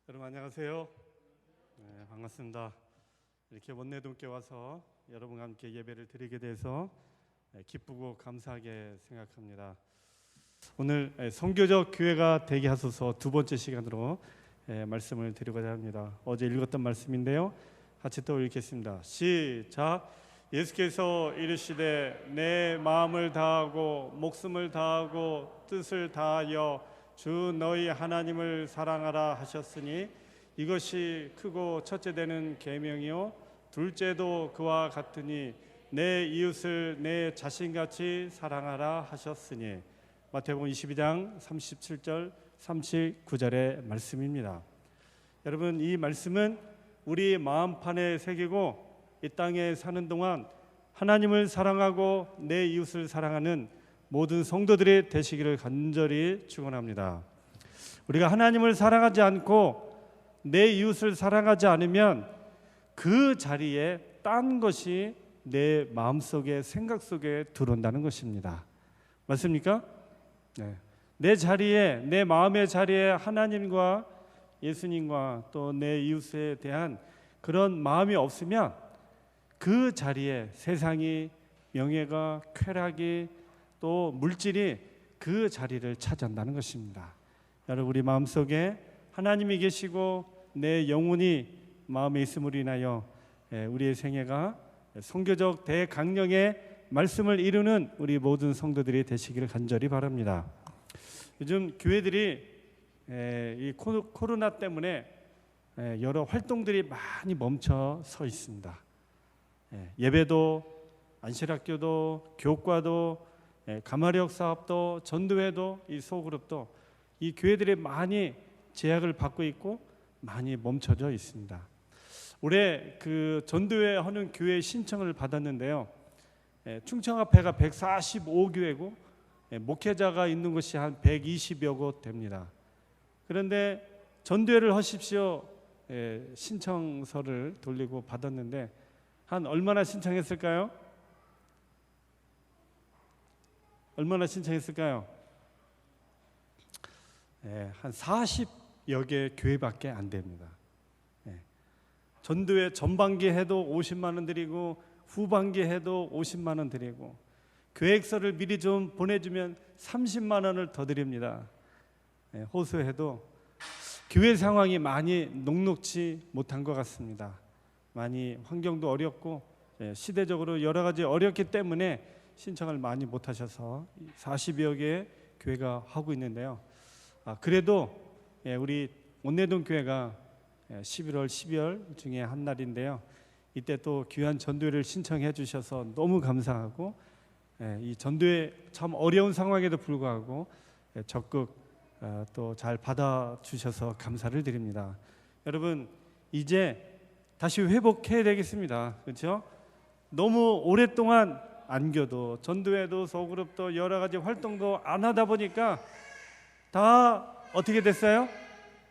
여러분 안녕하세요. 반갑습니다. 이렇게 원내동께 와서 여러분과 함께 예배를 드리게 돼서 기쁘고 감사하게 생각합니다. 오늘 선교적 교회가 되게 하소서 두 번째 시간으로 말씀을 드리고자 합니다. 어제 읽었던 말씀인데요. 같이 또 읽겠습니다. 시작. 예수께서 이르시되 내 마음을 다하고 목숨을 다하고 뜻을 다하여 주 너희 하나님을 사랑하라 하셨으니 이것이 크고 첫째 되는 계명이요 둘째도 그와 같으니 내 이웃을 내 자신같이 사랑하라 하셨으니. 마태복음 22장 37절 39절의 말씀입니다. 여러분, 이 말씀은 우리 마음판에 새기고 이 땅에 사는 동안 하나님을 사랑하고 내 이웃을 사랑하는 모든 성도들이 되시기를 간절히 축원합니다. 우리가 하나님을 사랑하지 않고 내 이웃을 사랑하지 않으면 그 자리에 딴 것이 내 마음속에 생각 속에 들어온다는 것입니다. 맞습니까? 네. 내 자리에, 내 마음의 자리에 하나님과 예수님과 또 내 이웃에 대한 그런 마음이 없으면 그 자리에 세상이, 명예가, 쾌락이 또 물질이 그 자리를 차지한다는 것입니다. 여러분, 우리 마음속에 하나님이 계시고 내 영혼이 마음에 있음으로 인하여 우리의 생애가 선교적 대강령의 말씀을 이루는 우리 모든 성도들이 되시기를 간절히 바랍니다. 요즘 교회들이 이 코로나 때문에 여러 활동들이 많이 멈춰 서 있습니다. 예배도, 안실학교도, 교과도, 가마력 사업도, 전도회도, 이 소그룹도 이 교회들이 많이 제약을 받고 있고 많이 멈춰져 있습니다. 올해 그 전도회 하는 교회 신청을 받았는데요. 충청합회가 145교회고 목회자가 있는 곳이 한 120여 곳 됩니다. 그런데 전도회를 하십시오 신청서를 돌리고 받았는데 한 얼마나 신청했을까요? 얼마나 신청했을까요? 한 40여 개 교회밖에 안 됩니다. 전도회 전반기 해도 50만 원 드리고 후반기 해도 50만 원 드리고 계획서를 미리 좀 보내주면 30만 원을 더 드립니다. 호소해도 교회 상황이 많이 녹록지 못한 것 같습니다. 많이 환경도 어렵고 시대적으로 여러 가지 어렵기 때문에 신청을 많이 못 하셔서 40여 개의 교회가 하고 있는데요. 그래도 우리 원내동 교회가 11월, 12월 중에 한 날인데요. 이때 또 귀한 전도회를 신청해 주셔서 너무 감사하고 이 전도회 참 어려운 상황에도 불구하고 적극 또 잘 받아주셔서 감사를 드립니다. 여러분, 이제 다시 회복해야 되겠습니다. 그렇죠? 너무 오랫동안 안교도, 전도회도, 소그룹도 여러 가지 활동도 안 하다 보니까 다 어떻게 됐어요?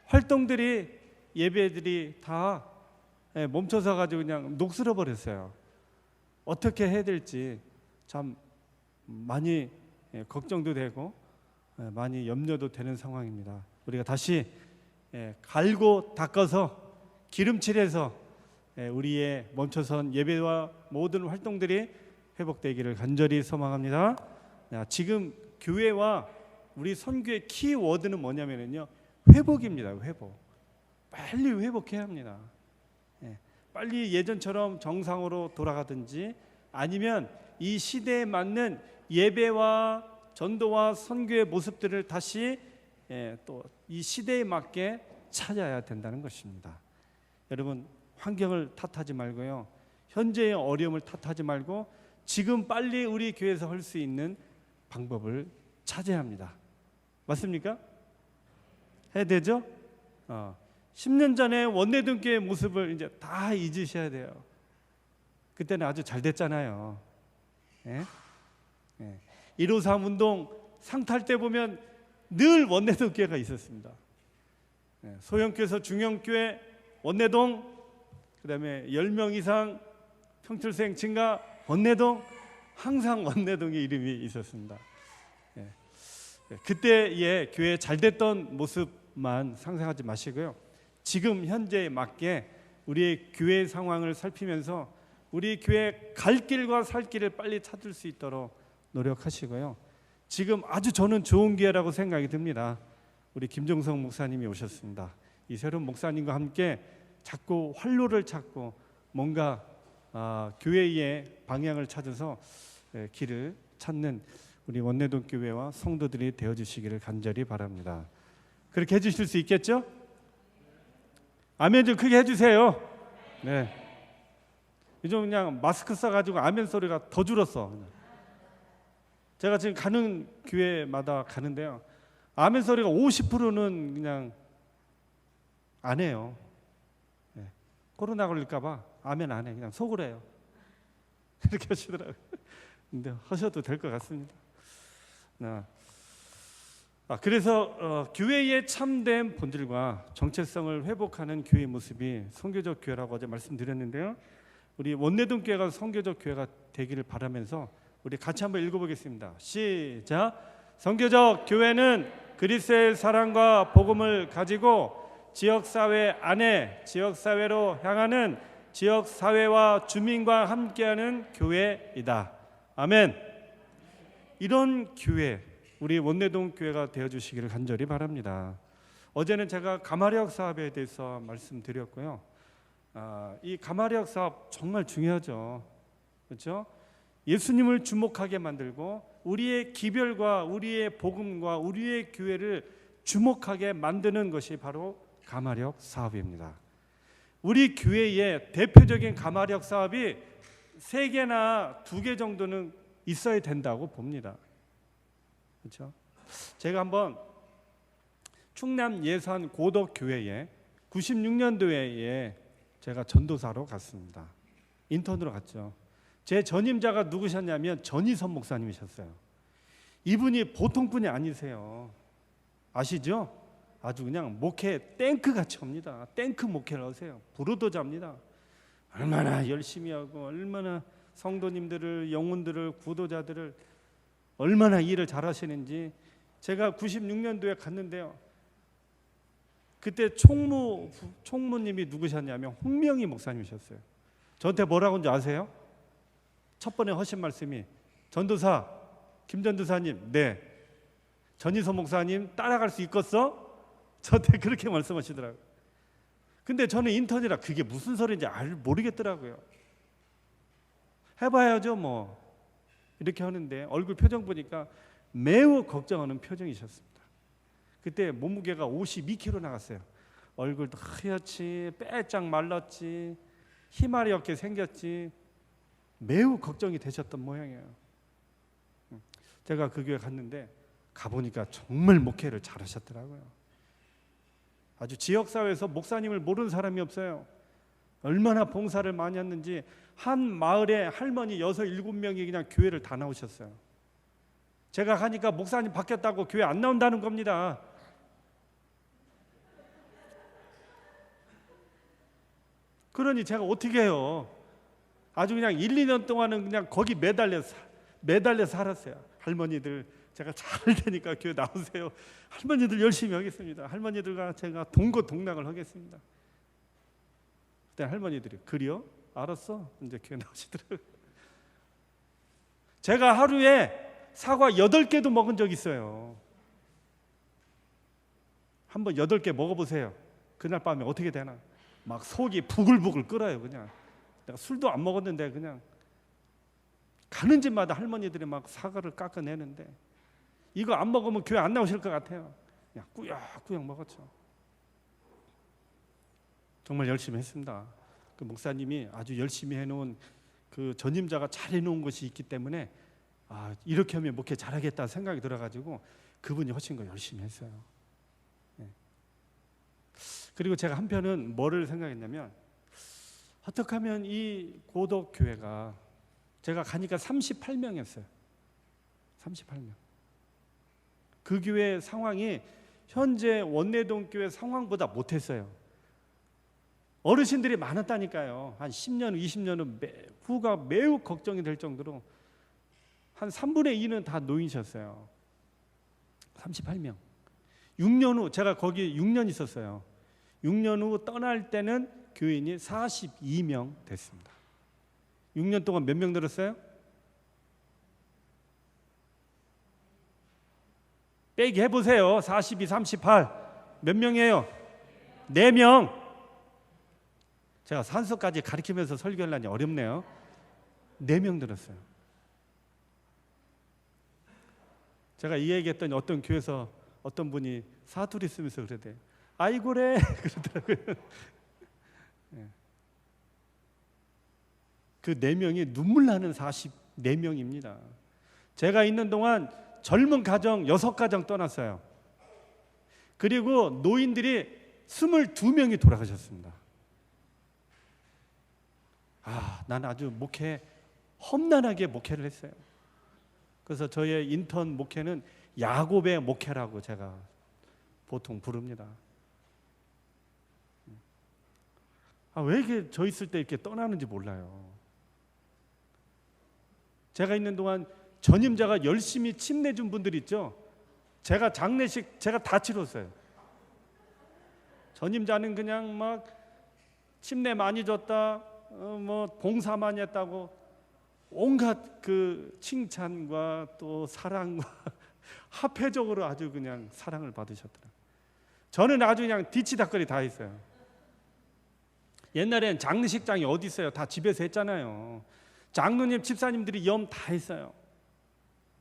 활동들이, 예배들이 다 멈춰서 가지고 그냥 녹슬어 버렸어요. 어떻게 해야 될지 참 많이 걱정도 되고 많이 염려도 되는 상황입니다. 우리가 다시 갈고 닦아서 기름칠해서 우리의 멈춰선 예배와 모든 활동들이 회복되기를 간절히 소망합니다. 지금 교회와 우리 선교의 키워드는 뭐냐면요, 회복입니다. 회복. 빨리 회복해야 합니다. 빨리 예전처럼 정상으로 돌아가든지 아니면 이 시대에 맞는 예배와 전도와 선교의 모습들을 다시 또 이 시대에 맞게 찾아야 된다는 것입니다. 여러분, 환경을 탓하지 말고요, 현재의 어려움을 탓하지 말고 지금 빨리 우리 교회에서 할 수 있는 방법을 찾아야 합니다. 맞습니까? 해야 되죠? 10년 전에 원내동 교회의 모습을 이제 다 잊으셔야 돼요. 그때는 아주 잘 됐잖아요. 153 운동 상탈 때 보면 늘 원내동 교회가 있었습니다. 소형교회에서 중형교회, 원내동, 그 다음에 10명 이상 평출생 증가, 원내동, 항상 원내동의 이름이 있었습니다. 그때의 교회 잘 됐던 모습만 상상하지 마시고요, 지금 현재에 맞게 우리의 교회 상황을 살피면서 우리 교회 갈 길과 살 길을 빨리 찾을 수 있도록 노력하시고요. 지금 아주 저는 좋은 기회라고 생각이 듭니다. 우리 김종성 목사님이 오셨습니다. 이 새로운 목사님과 함께 자꾸 활로를 찾고 뭔가 교회의 방향을 찾아서 길을 찾는 우리 원내동 교회와 성도들이 되어주시기를 간절히 바랍니다. 그렇게 해주실 수 있겠죠? 아멘 좀 크게 해주세요. 네. 요즘 그냥 마스크 써가지고 아멘 소리가 더 줄었어. 제가 지금 가는 교회마다 가는데요, 아멘 소리가 50%는 그냥 안 해요. 네. 코로나 걸릴까봐 아멘 안 해. 그냥 속으로 해요. 이렇게 하시더라고요. 근데 하셔도 될 것 같습니다. 그래서 교회의 참된 본질과 정체성을 회복하는 교회의 모습이 선교적 교회라고 어제 말씀드렸는데요, 우리 원내동 교회가 선교적 교회가 되기를 바라면서 우리 같이 한번 읽어보겠습니다. 시작. 선교적 교회는 그리스도의 사랑과 복음을 가지고 지역사회 안에 지역사회로 향하는 지역사회와 주민과 함께하는 교회이다. 아멘. 이런 교회, 우리 원내동 교회가 되어주시기를 간절히 바랍니다. 어제는 제가 가마력 사업에 대해서 말씀드렸고요. 이 가마력 사업 정말 중요하죠. 그렇죠? 예수님을 주목하게 만들고 우리의 기별과 우리의 복음과 우리의 교회를 주목하게 만드는 것이 바로 가마력 사업입니다. 우리 교회의 대표적인 가마력 사업이 3개나 2개 정도는 있어야 된다고 봅니다. 그렇죠? 제가 한번 충남 예산 고덕교회에 96년도에 제가 전도사로 갔습니다. 인턴으로 갔죠. 제 전임자가 누구셨냐면 전희선 목사님이셨어요. 이분이 보통 분이 아니세요. 아시죠? 아주 그냥 목회 탱크같이 옵니다. 탱크 목회를 하세요. 부르도자입니다. 얼마나 열심히 하고 얼마나 성도님들을, 영혼들을, 구도자들을 얼마나 일을 잘하시는지. 제가 96년도에 갔는데요, 그때 총무님이 누구셨냐면 홍명희 목사님이셨어요. 저한테 뭐라고 한지 아세요? 첫 번에 하신 말씀이, 전도사 김전도사님, 네, 전희선 목사님 따라갈 수 있겠어? 저한테 그렇게 말씀하시더라고요. 근데 저는 인턴이라 그게 무슨 소리인지 모르겠더라고요. 해봐야죠 뭐, 이렇게 하는데 얼굴 표정 보니까 매우 걱정하는 표정이셨습니다. 그때 몸무게가 52kg 나갔어요. 얼굴도 하얗지, 빼짝 말랐지, 희말이 없게 생겼지, 매우 걱정이 되셨던 모양이에요. 제가 그 교회 갔는데 가보니까 정말 목회를 잘하셨더라고요. 아주 지역사회에서 목사님을 모르는 사람이 없어요. 얼마나 봉사를 많이 했는지 한 마을에 할머니 6, 7명이 그냥 교회를 다 나오셨어요. 제가 가니까 목사님 바뀌었다고 교회 안 나온다는 겁니다. 그러니 제가 어떻게 해요? 아주 그냥 1, 2년 동안은 그냥 거기 매달려 살았어요. 할머니들, 제가 잘 되니까 교회 나오세요. 할머니들 열심히 하겠습니다. 할머니들과 제가 동거동락을 하겠습니다. 그때 할머니들이, 그래요? 알았어. 이제 교회 나오시더라고요. 제가 하루에 사과 8개도 먹은 적 있어요. 한번 8개 먹어보세요. 그날 밤에 어떻게 되나? 막 속이 부글부글 끓어요. 그냥 내가 술도 안 먹었는데 그냥 가는 집마다 할머니들이 막 사과를 깎아내는데 이거 안 먹으면 교회 안 나오실 것 같아요. 그냥 꾸역꾸역 먹었죠. 정말 열심히 했습니다. 그 목사님이 아주 열심히 해놓은 그 전임자가 잘 해놓은 것이 있기 때문에 이렇게 하면 목회 잘하겠다 생각이 들어가지고 그분이 훨씬 더 열심히 했어요. 네. 그리고 제가 한편은 뭐를 생각했냐면, 어떻게 하면 이 고덕교회가, 제가 가니까 38명이었어요. 38명. 그 교회 상황이 현재 원내동 교회 상황보다 못했어요. 어르신들이 많았다니까요. 한 10년, 20년은 후가 매우 걱정이 될 정도로 한 3분의 2는 다 노인이셨어요. 38명. 6년 후, 제가 거기 6년 있었어요. 6년 후 떠날 때는 교인이 42명 됐습니다. 6년 동안 몇 명 늘었어요? 빼기 해보세요. 42, 38. 몇 명이에요? 4명. 제가 산수까지 가르치면서 설교하려니 어렵네요. 4명 늘었어요. 제가 이 얘기했더니 어떤 교회에서 어떤 분이 사투리 쓰면서 그러대요. 아이고래 그러더라고요. 그 4명이 눈물 나는 44명입니다. 제가 있는 동안 젊은 가정 6가정 떠났어요. 그리고 노인들이 22명이 돌아가셨습니다. 난 아주 험난하게 목회를 했어요. 그래서 저의 인턴 목회는 야곱의 목회라고 제가 보통 부릅니다. 왜 이렇게 저 있을 때 이렇게 떠나는지 몰라요. 제가 있는 동안 전임자가 열심히 침내준 분들 있죠. 제가 장례식 제가 다 치렀어요. 전임자는 그냥 막 침례 많이 줬다, 봉사 많이 했다고 온갖 그 칭찬과 또 사랑과 합회적으로 아주 그냥 사랑을 받으셨더라고요. 저는 아주 그냥 뒤치다거리 다 했어요. 옛날엔 장례식장이 어디 있어요? 다 집에서 했잖아요. 장로님, 집사님들이 염 다 했어요.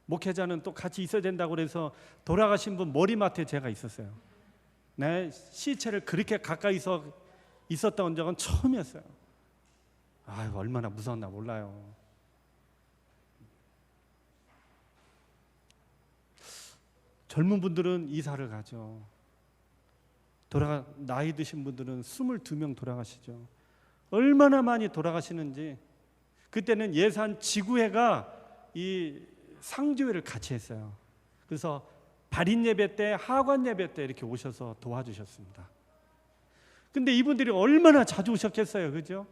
목회자는 또 같이 있어야 된다고 그래서 돌아가신 분 머리맡에 제가 있었어요. 내 시체를 그렇게 가까이서 있었던 적은 처음이었어요. 얼마나 무서웠나 몰라요. 젊은 분들은 이사를 가죠. 나이 드신 분들은 22명 돌아가시죠. 얼마나 많이 돌아가시는지. 그때는 예산 지구회가 이 상주회를 같이 했어요. 그래서 발인 예배 때, 하관 예배 때 이렇게 오셔서 도와주셨습니다. 근데 이분들이 얼마나 자주 오셨겠어요, 그죠?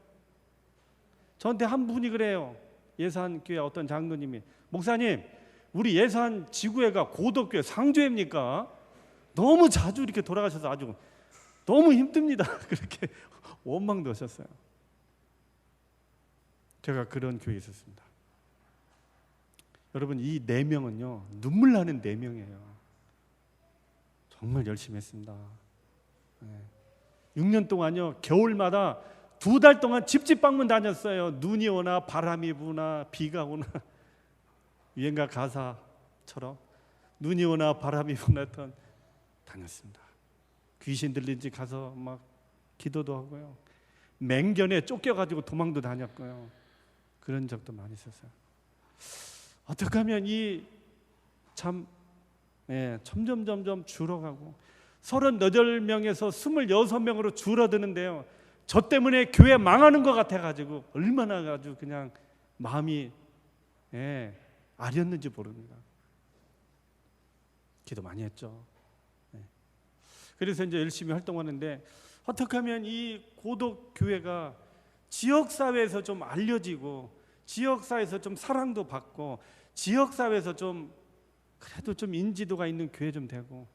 저한테 한 분이 그래요. 예산교회 어떤 장로님이, 목사님, 우리 예산 지구회가 고덕교회 상주회입니까? 너무 자주 이렇게 돌아가셔서 아주 너무 힘듭니다. 그렇게 원망도 하셨어요. 제가 그런 교회에 있었습니다. 여러분, 이 4명은요 눈물 나는 4명이에요. 정말 열심히 했습니다. 6년 동안요 겨울마다 2달 동안 집집 방문 다녔어요. 눈이 오나 바람이 부나 비가 오나 유행가 가사처럼 눈이 오나 바람이 부나 다녔습니다. 귀신 들린지 가서 막 기도도 하고요. 맹견에 쫓겨가지고 도망도 다녔고요. 그런 적도 많이 있었어요. 어떻게 하면 점점 줄어가고 38명에서 26명으로 줄어드는데요. 저 때문에 교회 망하는 것 같아가지고 얼마나 아주 그냥 마음이 아렸는지 모릅니다. 기도 많이 했죠. 그래서 이제 열심히 활동하는데 어떻게 하면 이 고독 교회가 지역사회에서 좀 알려지고 지역사회에서 좀 사랑도 받고 지역사회에서 좀 그래도 좀 인지도가 있는 교회 좀 되고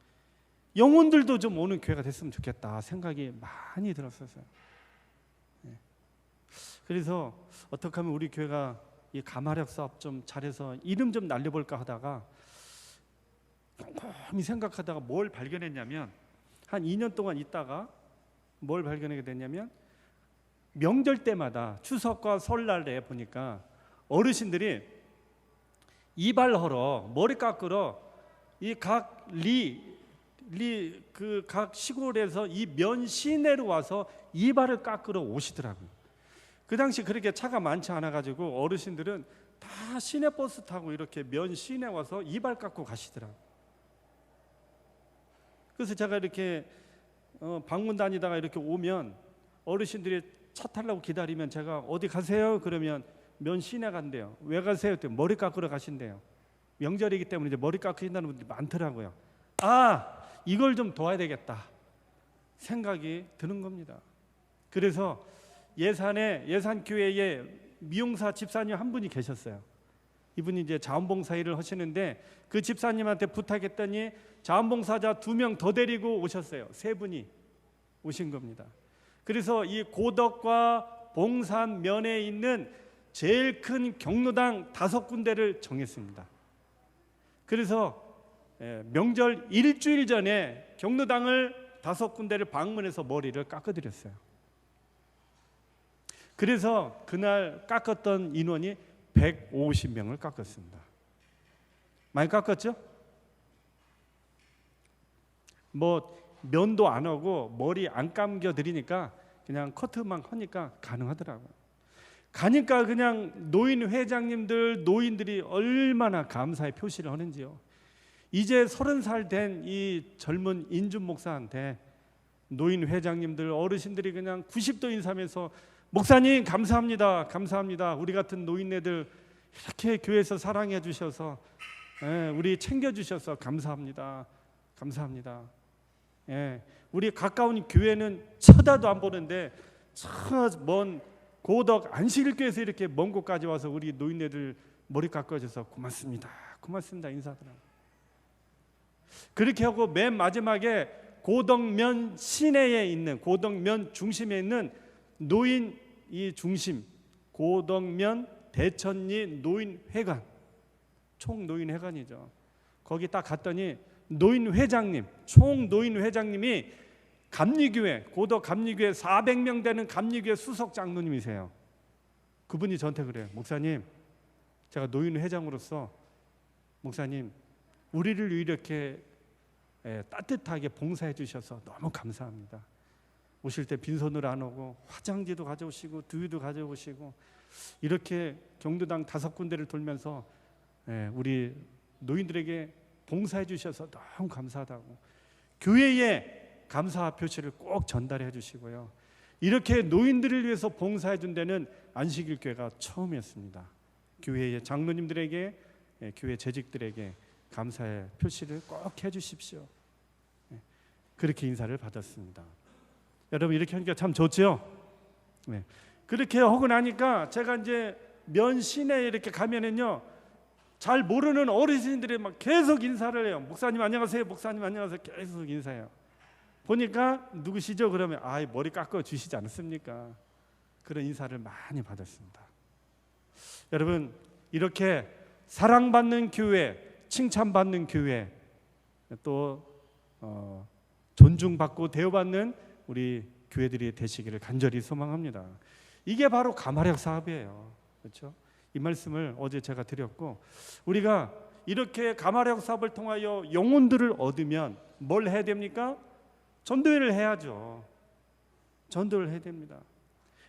영혼들도 좀 오는 교회가 됐으면 좋겠다 생각이 많이 들었었어요. 그래서 어떻게 하면 우리 교회가 이 가마력 사업 좀 잘해서 이름 좀 날려볼까 하다가 곰곰이 생각하다가 뭘 발견했냐면 한 2년 동안 있다가 뭘 발견하게 됐냐면 명절 때마다 추석과 설날에 보니까 어르신들이 이발하러 머리 깎으러 이 각 각 시골에서 이 면 시내로 와서 이발을 깎으러 오시더라고요. 그 당시 그렇게 차가 많지 않아 가지고 어르신들은 다 시내버스 타고 이렇게 면 시내 와서 이발 깎고 가시더라고요. 그래서 제가 이렇게 방문 다니다가 이렇게 오면 어르신들이 차 타려고 기다리면 제가 어디 가세요? 그러면 면 시내 간대요. 왜 가세요? 그때 머리 깎으러 가신대요. 명절이기 때문에 이제 머리 깎으신다는 분들이 많더라고요. 이걸 좀 도와야 되겠다 생각이 드는 겁니다. 그래서 예산교회에 미용사 집사님 한 분이 계셨어요. 이분이 이제 자원봉사 일을 하시는데 그 집사님한테 부탁했더니 자원봉사자 2명 더 데리고 오셨어요. 3분이 오신 겁니다. 그래서 이 고덕과 봉산면에 있는 제일 큰 경로당 5군데를 정했습니다. 그래서 명절 일주일 전에 경로당을 5군데를 방문해서 머리를 깎아드렸어요. 그래서 그날 깎았던 인원이 150명을 깎았습니다. 많이 깎았죠? 뭐 면도 안 하고 머리 안 감겨 드리니까 그냥 커트만 하니까 가능하더라고요. 가니까 그냥 노인 회장님들, 노인들이 얼마나 감사의 표시를 하는지요. 이제 30살 된 이 젊은 인준 목사한테 노인 회장님들, 어르신들이 그냥 90도 인사하면서 목사님 감사합니다, 감사합니다. 우리 같은 노인네들 이렇게 교회에서 사랑해 주셔서, 우리 챙겨 주셔서 감사합니다, 감사합니다. 우리 가까운 교회는 쳐다도 안 보는데 저 먼 고덕 안식일교회에서 이렇게 먼 곳까지 와서 우리 노인네들 머리 깎아줘서 고맙습니다, 고맙습니다 인사하더라고요. 그렇게 하고 맨 마지막에 고덕면 시내에 있는, 고덕면 중심에 있는 노인 이 중심, 고덕면 대천리 노인회관, 총노인회관이죠. 거기 딱 갔더니 노인회장님, 총노인회장님이 감리교회, 고덕 감리교회 400명 되는 감리교회 수석 장로님이세요. 그분이 저한테 그래요. 목사님, 제가 노인회장으로서 목사님 우리를 이렇게 따뜻하게 봉사해 주셔서 너무 감사합니다. 오실 때 빈손으로 안 오고 화장지도 가져오시고 두유도 가져오시고 이렇게 경도당 5군데를 돌면서 우리 노인들에게 봉사해 주셔서 너무 감사하다고 교회에 감사 표시를 꼭 전달해 주시고요. 이렇게 노인들을 위해서 봉사해 준 데는 안식일 교회가 처음이었습니다. 교회의 장로님들에게, 교회 재직들에게 감사의 표시를 꼭 해 주십시오. 그렇게 인사를 받았습니다. 여러분 이렇게 하니까 참 좋죠? 그렇게 하고 나니까 제가 이제 면 시내에 이렇게 가면은요, 잘 모르는 어르신들이 막 계속 인사를 해요. 목사님 안녕하세요, 목사님 안녕하세요, 계속 인사해요. 보니까 누구시죠? 그러면 머리 깎아 주시지 않습니까? 그런 인사를 많이 받았습니다. 여러분 이렇게 사랑받는 교회, 칭찬받는 교회, 또 존중받고 대우받는 우리 교회들이 되시기를 간절히 소망합니다. 이게 바로 가마력 사업이에요. 그렇죠? 이 말씀을 어제 제가 드렸고, 우리가 이렇게 가마력 사업을 통하여 영혼들을 얻으면 뭘 해야 됩니까? 전도회를 해야죠. 전도를 해야 됩니다.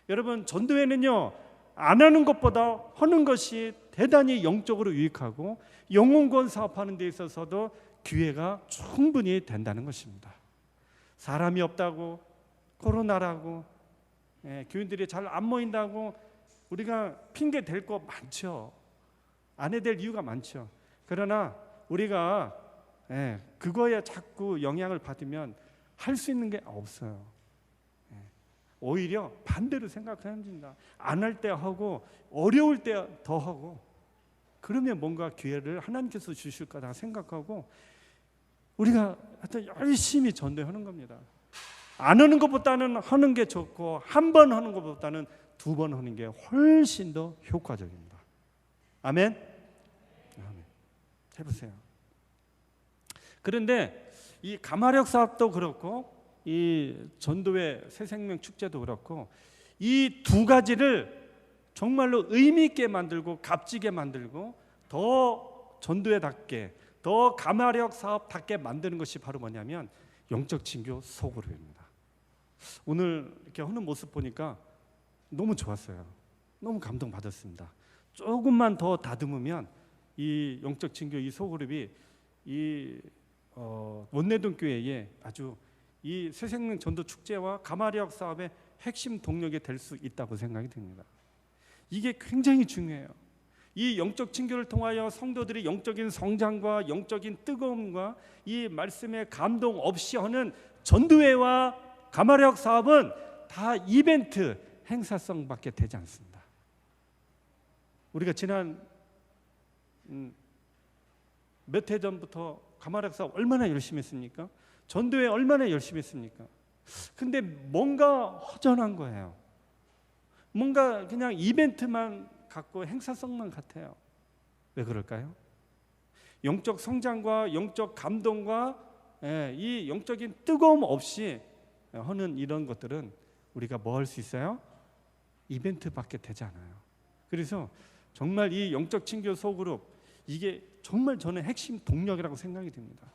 여러분 전도회는요, 안 하는 것보다 하는 것이 대단히 영적으로 유익하고 영혼구원 사업하는 데 있어서도 기회가 충분히 된다는 것입니다. 사람이 없다고, 코로나라고, 교인들이 잘 안 모인다고 우리가 핑계 댈 거 많죠. 안 해야 될 이유가 많죠. 그러나 우리가 그거에 자꾸 영향을 받으면 할 수 있는 게 없어요. 오히려 반대로 생각해야 됩니다. 안 할 때 하고 어려울 때 더 하고, 그러면 뭔가 기회를 하나님께서 주실 거다 생각하고 우리가 하여튼 열심히 전도하는 겁니다. 안 하는 것보다는 하는 게 좋고, 한 번 하는 것보다는 2번 하는 게 훨씬 더 효과적입니다. 아멘? 아멘. 해보세요. 그런데 이 가마력 사업도 그렇고 이 전도회 새생명 축제도 그렇고, 이 2가지를 정말로 의미 있게 만들고 값지게 만들고 더 전도회답게, 더 가마력 사업답게 만드는 것이 바로 뭐냐면 영적 친교 소그룹입니다. 오늘 이렇게 하는 모습 보니까 너무 좋았어요. 너무 감동받았습니다. 조금만 더 다듬으면 이 영적 친교 이 소그룹이 이 원내동 교회에 아주 이 새생명 전도 축제와 가마력 사업의 핵심 동력이 될 수 있다고 생각이 듭니다. 이게 굉장히 중요해요. 이 영적 친교를 통하여 성도들이 영적인 성장과 영적인 뜨거움과 이 말씀의 감동 없이 하는 전도회와 가마력 사업은 다 이벤트, 행사성밖에 되지 않습니다. 우리가 지난 몇 해 전부터 가마력 사업 얼마나 열심히 했습니까? 전도회 얼마나 열심히 했습니까? 근데 뭔가 허전한 거예요. 뭔가 그냥 이벤트만 갖고 행사성만 같아요. 왜 그럴까요? 영적 성장과 영적 감동과 이 영적인 뜨거움 없이 하는 이런 것들은 우리가 뭐 할 수 있어요? 이벤트밖에 되지 않아요. 그래서 정말 이 영적 친교 소그룹, 이게 정말 저는 핵심 동력이라고 생각이 듭니다.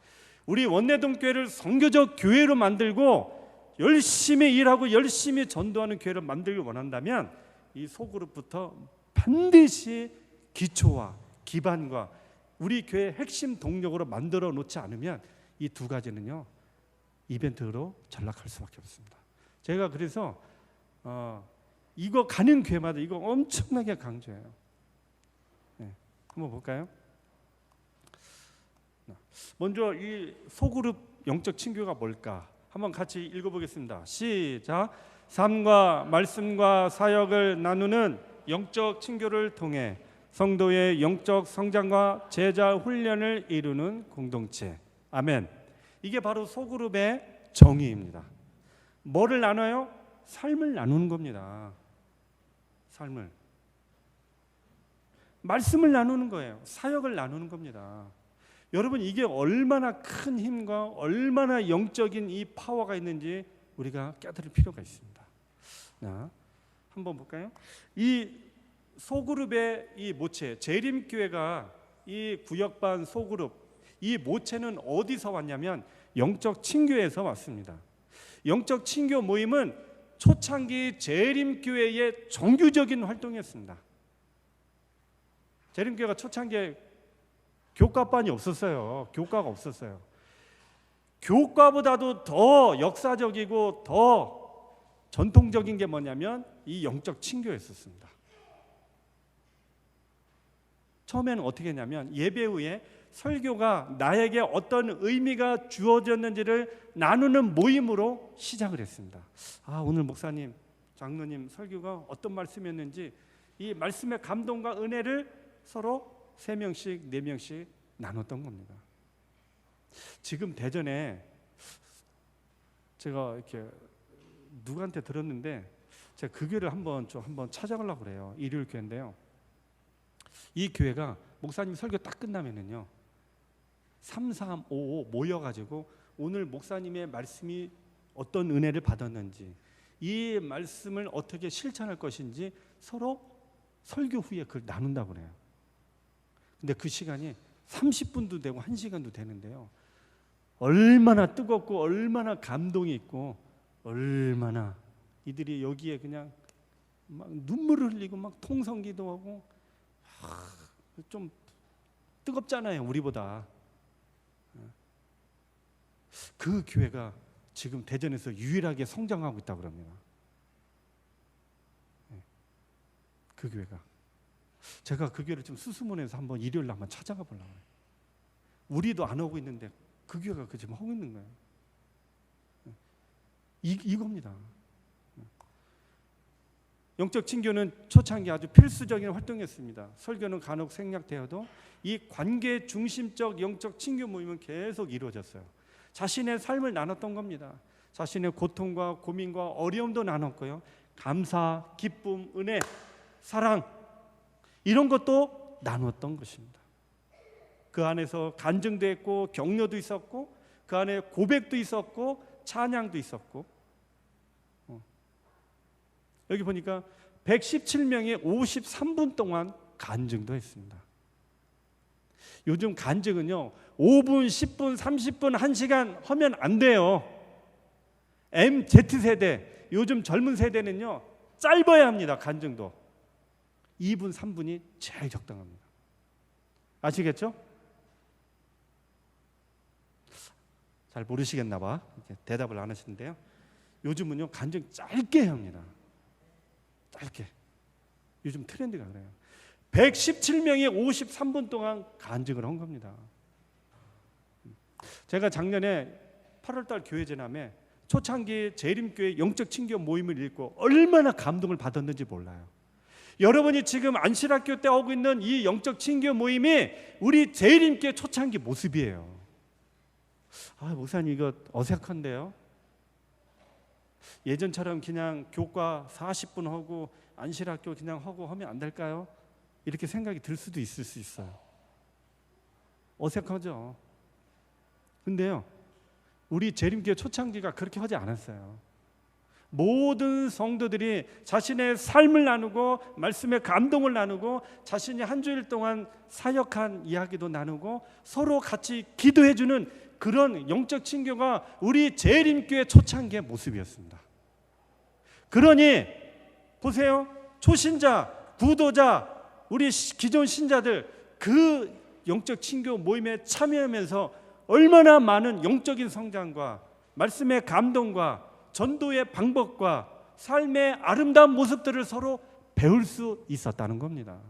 우리 원내동교회를 선교적 교회로 만들고 열심히 일하고 열심히 전도하는 교회를 만들기 원한다면 이 소그룹부터 반드시 기초와 기반과 우리 교회의 핵심 동력으로 만들어 놓지 않으면 이 두 가지는요, 이벤트로 전락할 수밖에 없습니다. 제가 그래서 이거 가는 교회마다 이거 엄청나게 강조해요. 한번 볼까요? 먼저 이 소그룹 영적 친교가 뭘까? 한번 같이 읽어보겠습니다. 시작. 삶과 말씀과 사역을 나누는 영적 친교를 통해 성도의 영적 성장과 제자 훈련을 이루는 공동체. 아멘. 이게 바로 소그룹의 정의입니다. 뭐를 나눠요? 삶을 나누는 겁니다. 삶을. 말씀을 나누는 거예요. 사역을 나누는 겁니다. 여러분, 이게 얼마나 큰 힘과 얼마나 영적인 이 파워가 있는지 우리가 깨달을 필요가 있습니다. 자, 한번 볼까요? 이 소그룹의 이 모체, 재림교회가 이 구역반 소그룹, 이 모체는 어디서 왔냐면 영적 친교에서 왔습니다. 영적 친교 모임은 초창기 재림교회의 정규적인 활동이었습니다. 재림교회가 초창기에 교과반이 없었어요. 교과가 없었어요. 교과보다도 더 역사적이고 더 전통적인 게 뭐냐면 이 영적 친교였었습니다. 처음에는 어떻게 했냐면 예배 후에 설교가 나에게 어떤 의미가 주어졌는지를 나누는 모임으로 시작을 했습니다. 오늘 목사님, 장로님 설교가 어떤 말씀이었는지 이 말씀의 감동과 은혜를 서로 3명씩 4명씩 나눴던 겁니다. 지금 대전에 제가 이렇게 누구한테 들었는데 제가 그 교회를 한번 찾아가려고 그래요. 일요일 교회인데요. 이 교회가 목사님 설교 딱 끝나면은요 3355 모여가지고 오늘 목사님의 말씀이 어떤 은혜를 받았는지 이 말씀을 어떻게 실천할 것인지 서로 설교 후에 그걸 나눈다고 그래요. 근데 그 시간이 30분도 되고 1시간도 되는데요, 얼마나 뜨겁고 얼마나 감동이 있고 얼마나 이들이 여기에 그냥 막 눈물을 흘리고 막 통성기도하고 좀 뜨겁잖아요, 우리보다. 그 교회가 지금 대전에서 유일하게 성장하고 있다고 그럽니다. 그 교회가. 제가 그 교회를 좀 수수문해서 한번 일요일 날 한번 찾아가 보려고 해요. 우리도 안 하고 있는데 그 교회가 그 지금 하고 있는 거예요. 이겁니다. 영적 친교는 초창기 아주 필수적인 활동이었습니다. 설교는 간혹 생략되어도 이 관계 중심적 영적 친교 모임은 계속 이루어졌어요. 자신의 삶을 나눴던 겁니다. 자신의 고통과 고민과 어려움도 나눴고요, 감사, 기쁨, 은혜, 사랑 이런 것도 나눴던 것입니다. 그 안에서 간증도 했고 격려도 있었고 그 안에 고백도 있었고 찬양도 있었고 여기 보니까 117명이 53분 동안 간증도 했습니다. 요즘 간증은요 5분, 10분, 30분, 1시간 하면 안 돼요. MZ세대, 요즘 젊은 세대는요 짧아야 합니다. 간증도 2분, 3분이 제일 적당합니다. 아시겠죠? 잘 모르시겠나 봐. 대답을 안 하시는데요, 요즘은요 간증 짧게 합니다. 짧게. 요즘 트렌드가 그래요. 117명이 53분 동안 간증을 한 겁니다. 제가 작년에 8월달 교회 제남에 초창기 재림교회 영적 친교 모임을 읽고 얼마나 감동을 받았는지 몰라요. 여러분이 지금 안실학교 때 하고 있는 이 영적 친교 모임이 우리 재림교회 초창기 모습이에요. 목사님 이거 어색한데요? 예전처럼 그냥 교과 40분 하고 안실학교 그냥 하고 하면 안 될까요? 이렇게 생각이 들 수도 있을 수 있어요. 어색하죠. 근데요, 우리 재림교회 초창기가 그렇게 하지 않았어요. 모든 성도들이 자신의 삶을 나누고 말씀의 감동을 나누고 자신이 한 주일 동안 사역한 이야기도 나누고 서로 같이 기도해주는 그런 영적 친교가 우리 재림교회 초창기의 모습이었습니다. 그러니 보세요, 초신자, 구도자, 우리 기존 신자들 그 영적 친교 모임에 참여하면서 얼마나 많은 영적인 성장과 말씀의 감동과 전도의 방법과 삶의 아름다운 모습들을 서로 배울 수 있었다는 겁니다.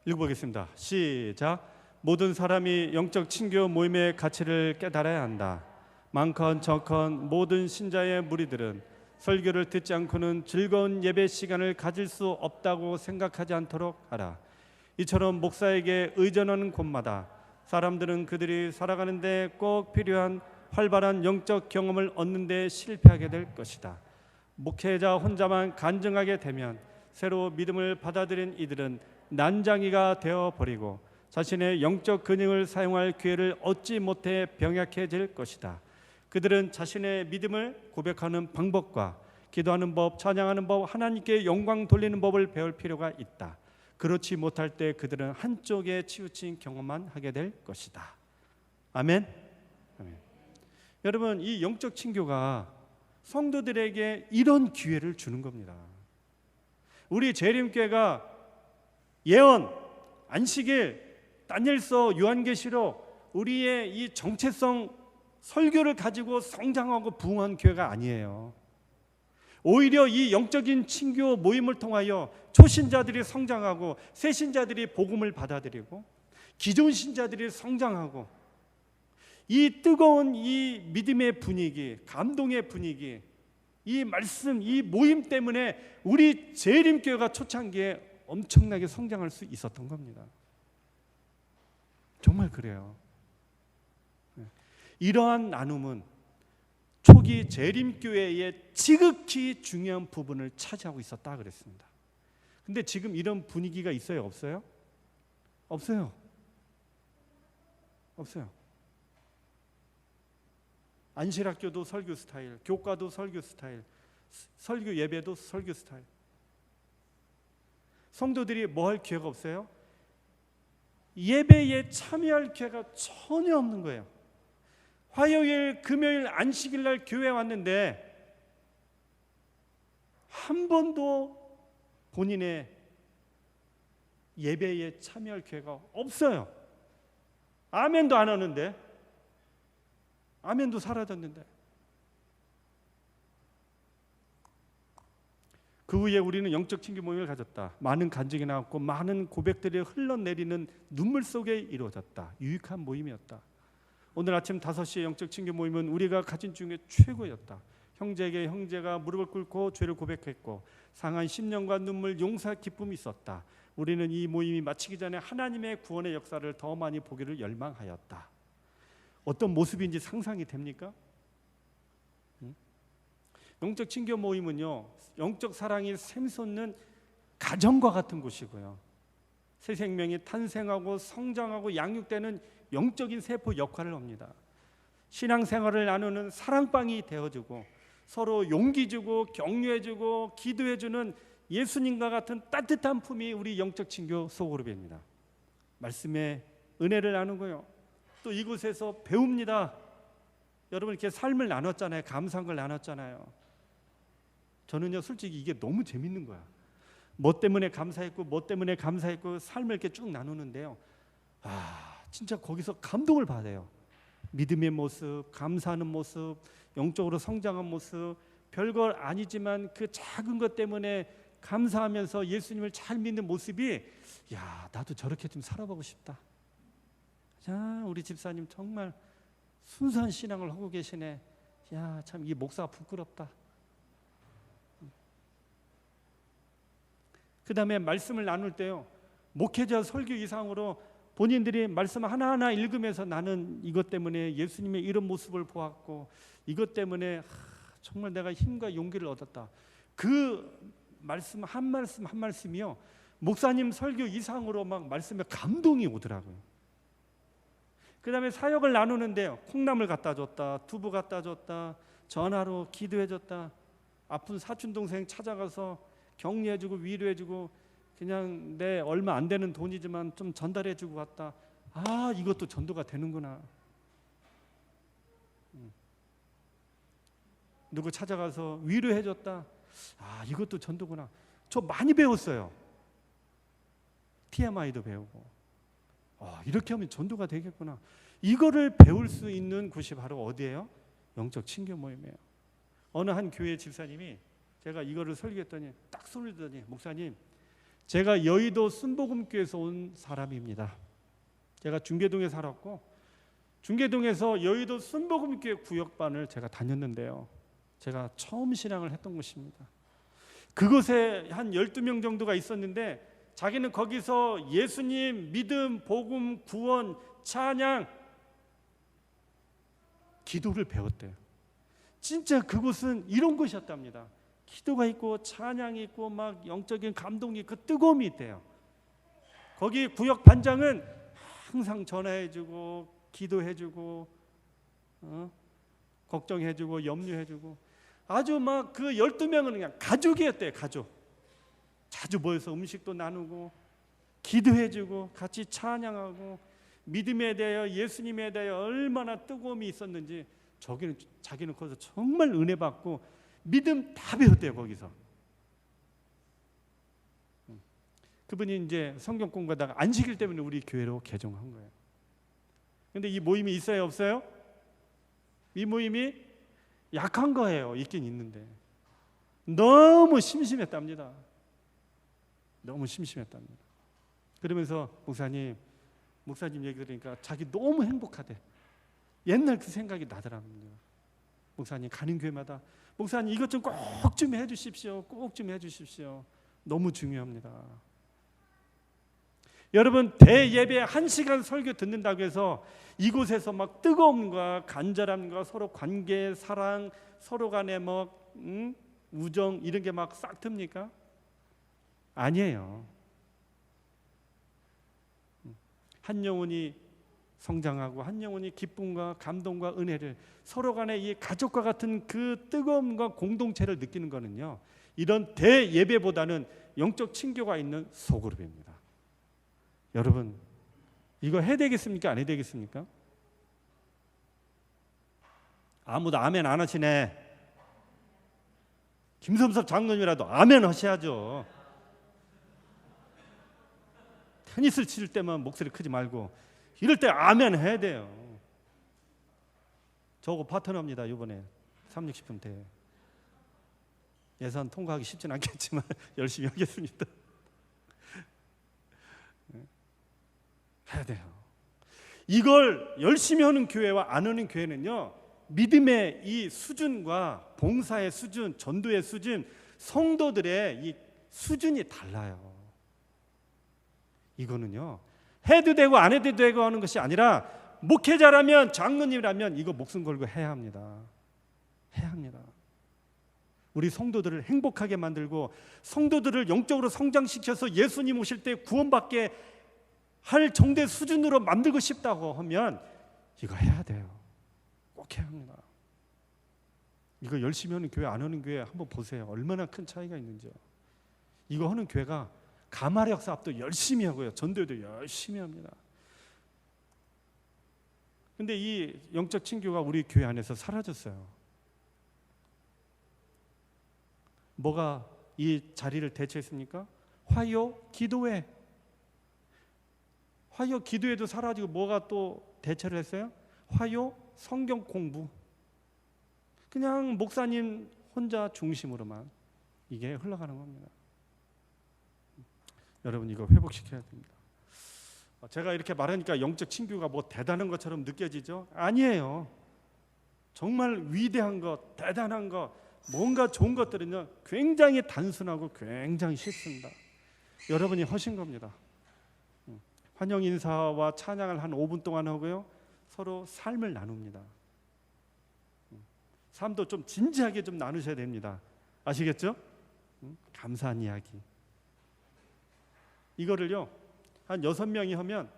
읽어보겠습니다. 시작. 모든 사람이 영적 친교 모임의 가치를 깨달아야 한다. 많건 적건 모든 신자의 무리들은 설교를 듣지 않고는 즐거운 예배 시간을 가질 수 없다고 생각하지 않도록 하라. 이처럼 목사에게 의존하는 곳마다 사람들은 그들이 살아가는데 꼭 필요한 활발한 영적 경험을 얻는 데 실패하게 될 것이다. 목회자 혼자만 간증하게 되면 새로 믿음을 받아들인 이들은 난장이가 되어버리고 자신의 영적 근육을 사용할 기회를 얻지 못해 병약해질 것이다. 그들은 자신의 믿음을 고백하는 방법과 기도하는 법, 찬양하는 법, 하나님께 영광 돌리는 법을 배울 필요가 있다. 그렇지 못할 때 그들은 한쪽에 치우친 경험만 하게 될 것이다. 아멘. 아멘. 여러분, 이 영적 친교가 성도들에게 이런 기회를 주는 겁니다. 우리 재림교회가 예언, 안식일, 다니엘서, 요한계시록 우리의 이 정체성 설교를 가지고 성장하고 부흥한 교회가 아니에요. 오히려 이 영적인 친교 모임을 통하여 초신자들이 성장하고 새신자들이 복음을 받아들이고 기존 신자들이 성장하고 이 뜨거운 이 믿음의 분위기, 감동의 분위기, 이 말씀, 이 모임 때문에 우리 재림교회가 초창기에 엄청나게 성장할 수 있었던 겁니다. 정말 그래요. 이러한 나눔은 초기 재림교회의 지극히 중요한 부분을 차지하고 있었다 그랬습니다. 근데 지금 이런 분위기가 있어요, 없어요? 없어요. 없어요. 안실학교도 설교 스타일, 교과도 설교 스타일, 설교 예배도 설교 스타일. 성도들이 뭐 할 기회가 없어요? 예배에 참여할 기회가 전혀 없는 거예요. 화요일, 금요일, 안식일 날 교회에 왔는데 한 번도 본인의 예배에 참여할 기회가 없어요. 아멘도 안 하는데, 아멘도 사라졌는데. 그 후에 우리는 영적 친교 모임을 가졌다. 많은 간증이 나왔고 많은 고백들이 흘러내리는 눈물 속에 이루어졌다. 유익한 모임이었다. 오늘 아침 5시에 영적 친교 모임은 우리가 가진 중에 최고였다. 형제에게 형제가 무릎을 꿇고 죄를 고백했고 상한 심령과 눈물, 용서, 기쁨이 있었다. 우리는 이 모임이 마치기 전에 하나님의 구원의 역사를 더 많이 보기를 열망하였다. 어떤 모습인지 상상이 됩니까? 영적 친교 모임은요, 영적 사랑이 샘솟는 가정과 같은 곳이고요, 새 생명이 탄생하고 성장하고 양육되는 영적인 세포 역할을 합니다. 신앙생활을 나누는 사랑방이 되어주고 서로 용기 주고 격려해주고 기도해주는 예수님과 같은 따뜻한 품이 우리 영적 친교 소그룹입니다. 말씀의 은혜를 나누고요, 또 이곳에서 배웁니다. 여러분 이렇게 삶을 나눴잖아요. 감사한 걸 나눴잖아요. 저는요 솔직히 이게 너무 재밌는 거야. 뭐 때문에 감사했고 뭐 때문에 감사했고 삶을 이렇게 쭉 나누는데요, 진짜 거기서 감동을 받아요. 믿음의 모습, 감사하는 모습, 영적으로 성장한 모습, 별거 아니지만 그 작은 것 때문에 감사하면서 예수님을 잘 믿는 모습이, 야, 나도 저렇게 좀 살아보고 싶다. 자, 우리 집사님 정말 순수한 신앙을 하고 계시네. 야, 참 이 목사가 부끄럽다. 그 다음에 말씀을 나눌 때요, 목회자 설교 이상으로 본인들이 말씀 하나하나 읽으면서 나는 이것 때문에 예수님의 이런 모습을 보았고 이것 때문에 정말 내가 힘과 용기를 얻었다. 그 말씀 한 말씀이요, 목사님 설교 이상으로 막 말씀에 감동이 오더라고요. 그 다음에 사역을 나누는데요, 콩나물 갖다 줬다, 두부 갖다 줬다, 전화로 기도해 줬다, 아픈 사촌동생 찾아가서 격려해주고 위로해주고, 그냥 내 얼마 안 되는 돈이지만 좀 전달해주고 왔다. 아, 이것도 전도가 되는구나. 누구 찾아가서 위로해줬다. 아, 이것도 전도구나. 저 많이 배웠어요. TMI도 배우고. 이렇게 하면 전도가 되겠구나. 이거를 배울 수 있는 곳이 바로 어디예요? 영적 친교 모임이에요. 어느 한 교회 집사님이 제가 이거를 설교했더니 딱 손을 들더니, 목사님, 제가 여의도 순복음교회에서 온 사람입니다. 제가 중계동에 살았고 중계동에서 여의도 순복음교회 구역반을 제가 다녔는데요, 제가 처음 신앙을 했던 곳입니다. 그곳에 한 12명 정도가 있었는데 자기는 거기서 예수님, 믿음, 복음, 구원, 찬양, 기도를 배웠대요. 진짜 그곳은 이런 곳이었답니다. 기도가 있고 찬양이 있고 막 영적인 감동이, 그 뜨거움이 있대요. 거기 구역 반장은 항상 전화해주고 기도해주고 걱정해주고 염려해주고, 아주 막 그 12명은 그냥 가족이었대요. 가족. 자주 모여서 음식도 나누고 기도해주고 같이 찬양하고 믿음에 대하여, 예수님에 대하여 얼마나 뜨거움이 있었는지 자기는 거기서 정말 은혜 받고 믿음 다 배웠대요. 거기서. 그분이 이제 성경 공부하다가 안식일 때문에 우리 교회로 개종한 거예요. 근데 이 모임이 있어요, 없어요? 이 모임이 약한 거예요. 있긴 있는데 너무 심심했답니다. 너무 심심했답니다. 그러면서 목사님 얘기 들으니까 자기 너무 행복하대. 옛날 그 생각이 나더랍니다. 목사님 가는 교회마다, 목사님 이것 좀 꼭 좀 해주십시오. 꼭 좀 해주십시오. 너무 중요합니다. 여러분, 대예배 1시간 설교 듣는다고 해서 이곳에서 막 뜨거움과 간절함과 서로 관계, 사랑, 서로 간의 우정 이런 게 막 싹 틉니까? 아니에요. 한 영혼이 성장하고 한 영혼이 기쁨과 감동과 은혜를, 서로 간의 이 가족과 같은 그 뜨거움과 공동체를 느끼는 거는요, 이런 대예배보다는 영적 친교가 있는 소그룹입니다. 여러분, 이거 해야 되겠습니까? 안 해야 되겠습니까? 아무도 아멘 안 하시네. 김섬섭 장로님이라도 아멘 하셔야죠. 테니스를 칠 때만 목소리 크지 말고 이럴 때 아멘 해야 돼요. 저거 파트너입니다. 이번에 360분 대회. 예산 통과하기 쉽진 않겠지만 열심히 하겠습니다. 해야 돼요. 이걸 열심히 하는 교회와 안 하는 교회는요, 믿음의 이 수준과 봉사의 수준, 전도의 수준, 성도들의 이 수준이 달라요. 이거는요, 해도 되고 안 해도 되고 하는 것이 아니라 목회자라면, 장로님이라면 이거 목숨 걸고 해야 합니다. 해야 합니다. 우리 성도들을 행복하게 만들고 성도들을 영적으로 성장시켜서 예수님 오실 때 구원받게 할 정도의 수준으로 만들고 싶다고 하면 이거 해야 돼요. 꼭 해야 합니다. 이거 열심히 하는 교회, 안 하는 교회 한번 보세요. 얼마나 큰 차이가 있는지요. 이거 하는 교회가 가마력 사업도 열심히 하고요, 전도도 열심히 합니다. 근데 이 영적 친교가 우리 교회 안에서 사라졌어요. 뭐가 이 자리를 대체했습니까? 화요 기도회. 화요 기도회도 사라지고 뭐가 또 대체를 했어요? 화요 성경 공부. 그냥 목사님 혼자 중심으로만 이게 흘러가는 겁니다. 여러분, 이거 회복시켜야 됩니다. 제가 이렇게 말하니까 영적 친교가 뭐 대단한 것처럼 느껴지죠? 아니에요. 정말 위대한 것, 대단한 것, 뭔가 좋은 것들은요 굉장히 단순하고 굉장히 쉽습니다. 여러분이 하신 겁니다. 환영 인사와 찬양을 한 5분 동안 하고요. 서로 삶을 나눕니다. 삶도 좀 진지하게 좀 나누셔야 됩니다. 아시겠죠? 감사한 이야기. 이거를요, 한 6명이 하면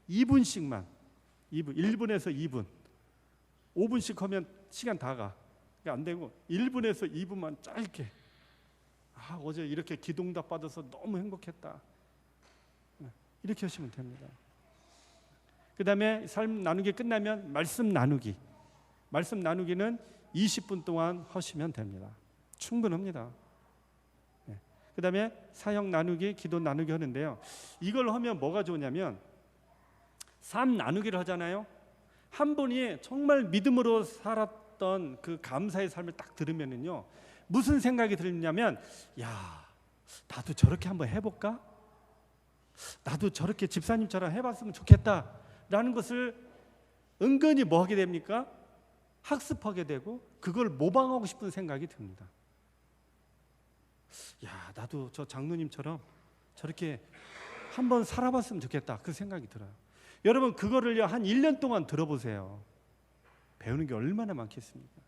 2분씩만, 1분에서 2분, 5분씩 하면 시간 다 가. 안 되고 1분에서 2분만 짧게. 어제 이렇게 기도응답 받아서 너무 행복했다. 이렇게 하시면 됩니다. 그 다음에 삶 나누기 끝나면 말씀 나누기. 말씀 나누기는 20분 동안 하시면 됩니다. 충분합니다. 그 다음에 사역 나누기, 기도 나누기 하는데요. 이걸 하면 뭐가 좋냐면 삶 나누기를 하잖아요. 한 분이 정말 믿음으로 살았던 그 감사의 삶을 딱 들으면은요, 무슨 생각이 들냐면, 야, 나도 저렇게 한번 해볼까? 나도 저렇게 집사님처럼 해봤으면 좋겠다 라는 것을 은근히 뭐 하게 됩니까? 학습하게 되고 그걸 모방하고 싶은 생각이 듭니다. 야, 나도 저 장로님처럼 저렇게 한번 살아봤으면 좋겠다, 그 생각이 들어요. 여러분, 그거를요 한 1년 동안 들어보세요. 배우는 게 얼마나 많겠습니까?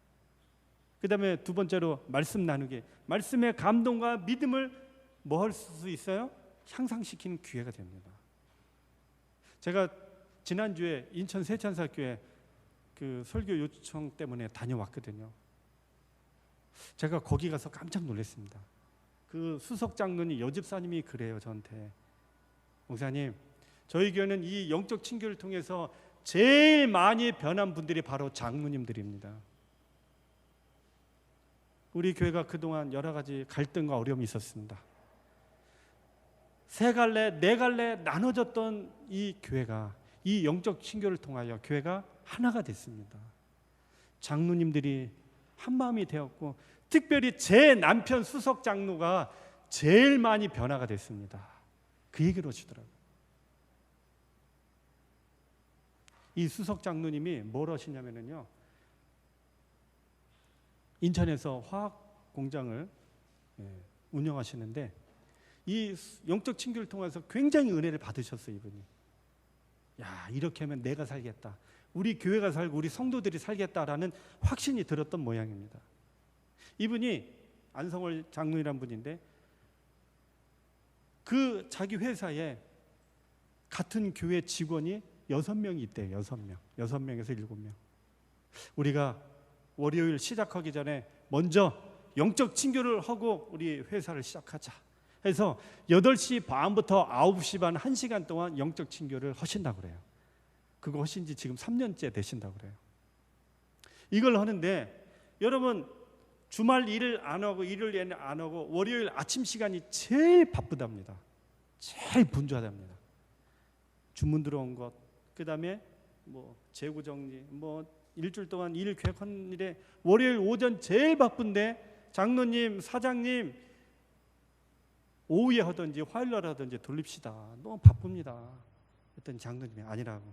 그 다음에 두 번째로 말씀 나누기. 말씀의 감동과 믿음을 뭐 할 수 있어요? 향상시키는 기회가 됩니다. 제가 지난주에 인천 세천사교회 그 설교 요청 때문에 다녀왔거든요. 제가 거기 가서 깜짝 놀랐습니다. 그 수석 장로님, 여집사님이 그래요, 저한테. 목사님, 저희 교회는 이 영적 친교를 통해서 제일 많이 변한 분들이 바로 장로님들입니다. 우리 교회가 그동안 여러 가지 갈등과 어려움이 있었습니다. 세 갈래, 네 갈래 나눠졌던 이 교회가, 이 영적 친교를 통하여 교회가 하나가 됐습니다. 장로님들이 한 마음이 되었고, 특별히 제 남편 수석 장로가 제일 많이 변화가 됐습니다. 그 얘기를 하시더라고요. 이 수석 장로님이 뭘 하시냐면요, 인천에서 화학 공장을 운영하시는데 이 영적 친교를 통해서 굉장히 은혜를 받으셨어요. 이분이, 야, 이렇게 하면 내가 살겠다, 우리 교회가 살고 우리 성도들이 살겠다라는 확신이 들었던 모양입니다. 이분이 안성월 장로이란 분인데 그 자기 회사에 같은 교회 직원이 6명이 있대요. 6명. 6명에서 7명. 우리가 월요일 시작하기 전에 먼저 영적 친교를 하고 우리 회사를 시작하자 해서 8시 반부터 9시 반 1시간 동안 영적 친교를 하신다고 그래요. 그거 하신 지 지금 3년째 되신다고 그래요. 이걸 하는데 여러분, 주말 일을 안 하고 일요일 안 하고 월요일 아침 시간이 제일 바쁘답니다. 제일 분주하답니다. 주문 들어온 것, 그 다음에 뭐 재고 정리, 뭐 일주일 동안 일 계획하는 일에 월요일 오전 제일 바쁜데 장로님, 사장님 오후에 하든지 화요일날 하든지 돌립시다, 너무 바쁩니다. 했더니 장로님이 아니라고,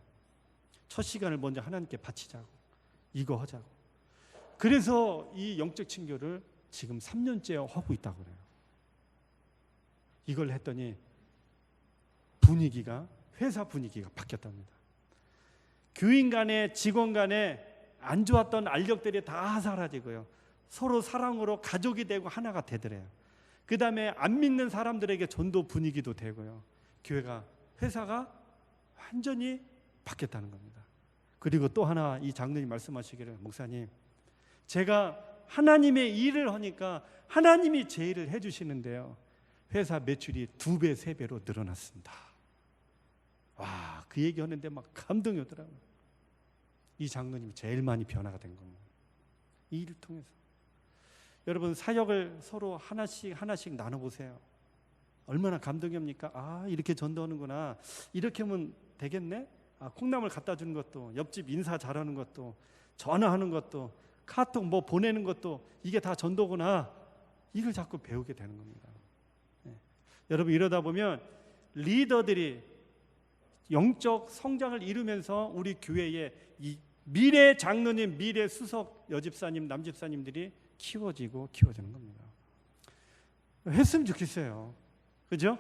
첫 시간을 먼저 하나님께 바치자고, 이거 하자고. 그래서 이 영적 친교를 지금 3년째 하고 있다고 그래요. 이걸 했더니 분위기가, 회사 분위기가 바뀌었답니다. 교인 간에, 직원 간에 안 좋았던 알력들이 다 사라지고요, 서로 사랑으로 가족이 되고 하나가 되더래요. 그 다음에 안 믿는 사람들에게 전도 분위기도 되고요, 교회가, 회사가 완전히 바뀌었다는 겁니다. 그리고 또 하나, 이 장로님 말씀하시기를, 목사님, 제가 하나님의 일을 하니까 하나님이 제 일을 해주시는데요, 회사 매출이 2배, 3배로 늘어났습니다. 와, 그 얘기하는데 막 감동이 오더라고요. 이 장로님이 제일 많이 변화가 된 겁니다. 이 일을 통해서. 여러분, 사역을 서로 하나씩 나눠보세요. 얼마나 감동이 옵니까? 아, 이렇게 전도하는구나, 이렇게 하면 되겠네. 아, 콩나물 갖다 주는 것도, 옆집 인사 잘하는 것도, 전화하는 것도, 카톡 뭐 보내는 것도, 이게 다 전도구나. 이걸 자꾸 배우게 되는 겁니다. 여러분, 이러다 보면 리더들이 영적 성장을 이루면서 우리 교회의 이 미래 장로님, 미래 수석 여집사님, 남집사님들이 키워지는 겁니다. 했으면 좋겠어요. 그죠?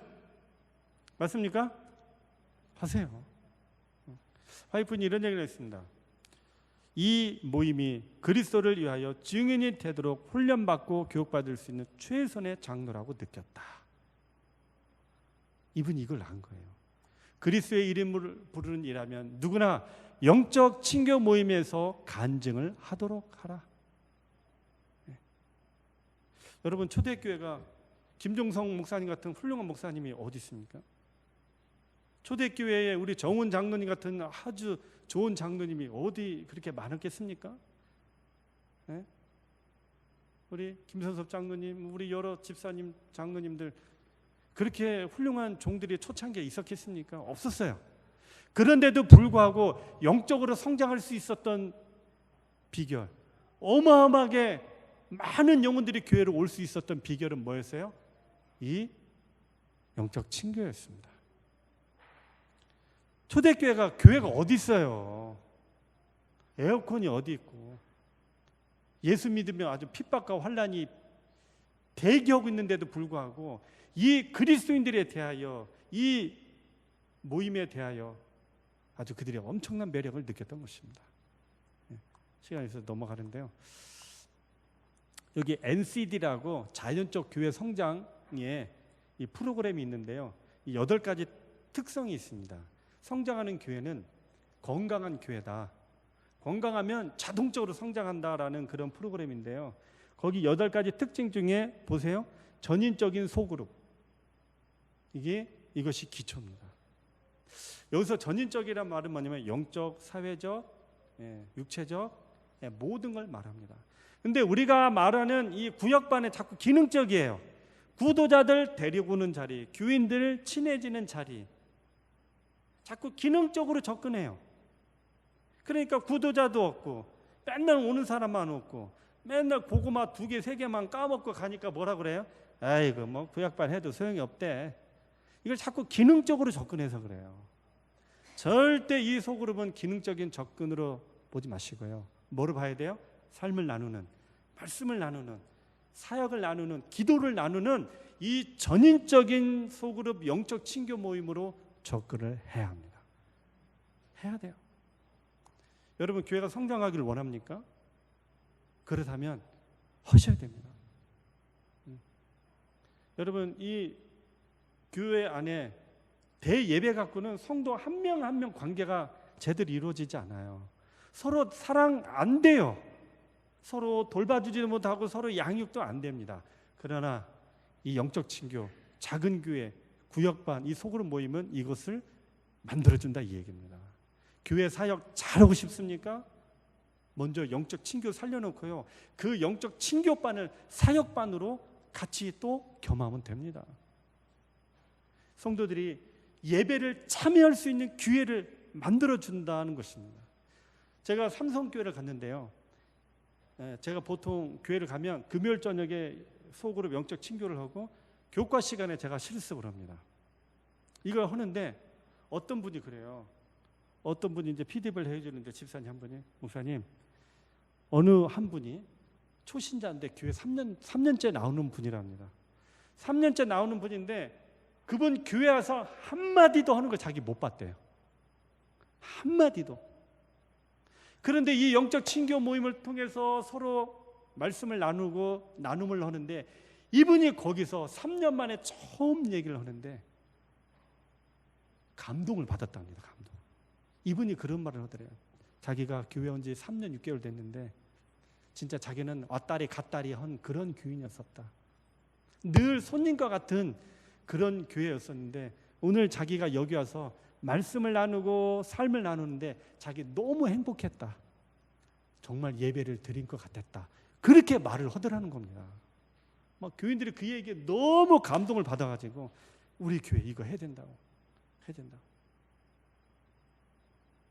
맞습니까? 하세요. 와이프는 이런 얘기를 했습니다. 이 모임이 그리스도를 위하여 증인이 되도록 훈련받고 교육받을 수 있는 최선의 장로라고 느꼈다. 이분이 이걸 안 거예요. 그리스도의 이름을 부르는 일하면 누구나 영적 친교 모임에서 간증을 하도록 하라. 네. 여러분, 초대교회가 김종성 목사님 같은 훌륭한 목사님이 어디 있습니까? 초대교회에 우리 정훈 장로님 같은 아주 좋은 장로님이 어디 그렇게 많았겠습니까? 네? 우리 김선섭 장로님, 우리 여러 집사님, 장로님들 그렇게 훌륭한 종들이 초창기에 있었겠습니까? 없었어요. 그런데도 불구하고 영적으로 성장할 수 있었던 비결, 어마어마하게 많은 영혼들이 교회로 올 수 있었던 비결은 뭐였어요? 이 영적 친교였습니다. 초대교회가 교회가 어디 있어요? 에어컨이 어디 있고 예수 믿으면 아주 핍박과 환난이 대기하고 있는데도 불구하고 이 그리스도인들에 대하여, 이 모임에 대하여 아주 그들이 엄청난 매력을 느꼈던 것입니다. 시간이 있어서 넘어가는데요, 여기 NCD라고 자연적 교회 성장의 이 프로그램이 있는데요, 이 8가지 특성이 있습니다. 성장하는 교회는 건강한 교회다, 건강하면 자동적으로 성장한다라는 그런 프로그램인데요, 거기 8가지 특징 중에 보세요. 전인적인 소그룹, 이것이 기초입니다. 여기서 전인적이란 말은 뭐냐면 영적, 사회적, 육체적 모든 걸 말합니다. 근데 우리가 말하는 이 구역반은 자꾸 기능적이에요. 구도자들 데리고 오는 자리, 교인들 친해지는 자리, 자꾸 기능적으로 접근해요. 그러니까 구도자도 없고 맨날 오는 사람만 없고 맨날 고구마 2개, 3개만 까먹고 가니까 뭐라 그래요? 아이고 뭐 구약반 해도 소용이 없대. 이걸 자꾸 기능적으로 접근해서 그래요. 절대 이 소그룹은 기능적인 접근으로 보지 마시고요. 뭐를 봐야 돼요? 삶을 나누는, 말씀을 나누는, 사역을 나누는, 기도를 나누는 이 전인적인 소그룹 영적 친교 모임으로 접근을 해야 합니다. 해야 돼요. 여러분, 교회가 성장하기를 원합니까? 그렇다면 하셔야 됩니다. 여러분, 이 교회 안에 대예배 갖고는 성도 한 명 한 명 관계가 제대로 이루어지지 않아요. 서로 사랑 안 돼요. 서로 돌봐주지도 못하고 서로 양육도 안 됩니다. 그러나 이 영적 친교, 작은 교회, 구역반, 이 소그룹 모임은 이것을 만들어준다, 이 얘기입니다. 교회 사역 잘하고 싶습니까? 먼저 영적 친교 살려놓고요, 그 영적 친교반을 사역반으로 같이 또 겸하면 됩니다. 성도들이 예배를 참여할 수 있는 기회를 만들어준다는 것입니다. 제가 삼성교회를 갔는데요, 제가 보통 교회를 가면 금요일 저녁에 소그룹 영적 친교를 하고 교과 시간에 제가 실습을 합니다. 이걸 하는데 어떤 분이 그래요. 어떤 분이 이제 피드백을 해주는데, 집사님 한 분이, 목사님, 어느 한 분이 초신자인데 교회 3년째 나오는 분이랍니다. 3년째 나오는 분인데 그분 교회 와서 한마디도 하는 거 자기 못 봤대요. 한마디도. 그런데 이 영적 친교 모임을 통해서 서로 말씀을 나누고 나눔을 하는데, 이분이 거기서 3년 만에 처음 얘기를 하는데 감동을 받았답니다. 감동. 이분이 그런 말을 하더래요. 자기가 교회 온 지 3년 6개월 됐는데 진짜 자기는 왔다리 갔다리 한 그런 교인이었었다. 늘 손님과 같은 그런 교회였었는데 오늘 자기가 여기 와서 말씀을 나누고 삶을 나누는데 자기 너무 행복했다. 정말 예배를 드린 것 같았다. 그렇게 말을 하더라는 겁니다. 막 교인들이 그 얘기에 너무 감동을 받아가지고 우리 교회 이거 해야 된다고. 해야 된다고.